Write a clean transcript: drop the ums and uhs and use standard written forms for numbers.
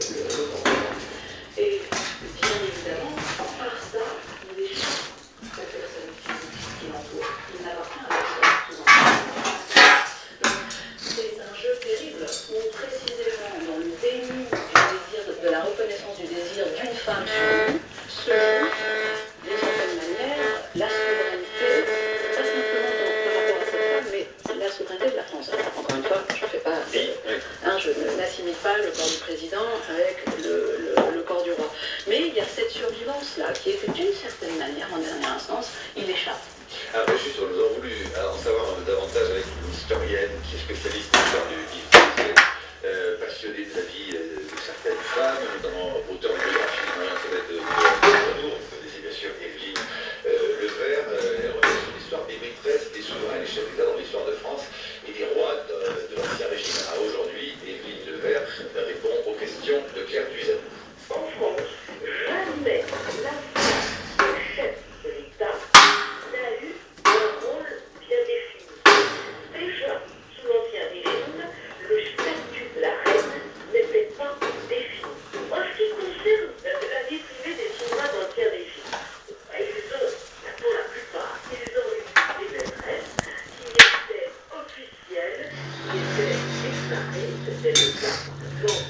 Et bien évidemment, par ça, il échappe la personne qui l'entoure. Il n'appartient à personne. C'est un jeu terrible où précisément dans le déni du désir, de la reconnaissance du désir d'une femme sur lui, se joue d'une certaine manière la souveraineté, pas simplement par rapport à cette femme, mais la souveraineté de la France. Alors, encore une fois, je ne fais pas, je n'assimile pas le corps du président avec le corps du roi. Mais il y a cette survivance-là qui est que d'une certaine manière, en dernière instance, il échappe. Alors, juste, nous avons voulu en savoir davantage avec une historienne qui est spécialiste de l'histoire du livre français, passionnée de la vie de certaines femmes, notamment auteur de biographie de Marie Antoinette de Retour, vous connaissez bien sûr Evelyne Levert, elle revient sur l'histoire des maîtresses, des souverains et des chefs d'État dans l'histoire de France et des rois de l'Ancien Régime. Alors aujourd'hui, Evelyne Levert répond aux questions de Claire Duisan. En France, jamais la femme de chef de l'État n'a eu un rôle bien défini. Déjà, sous l'Ancien Régime, le statut de la reine n'était pas défini. En ce qui concerne la vie privée des souverains d'Ancien Régime, ils ont, pour la plupart, ils ont eu des maîtresses qui étaient officielles, qui étaient déclarées, c'était le cas. Donc,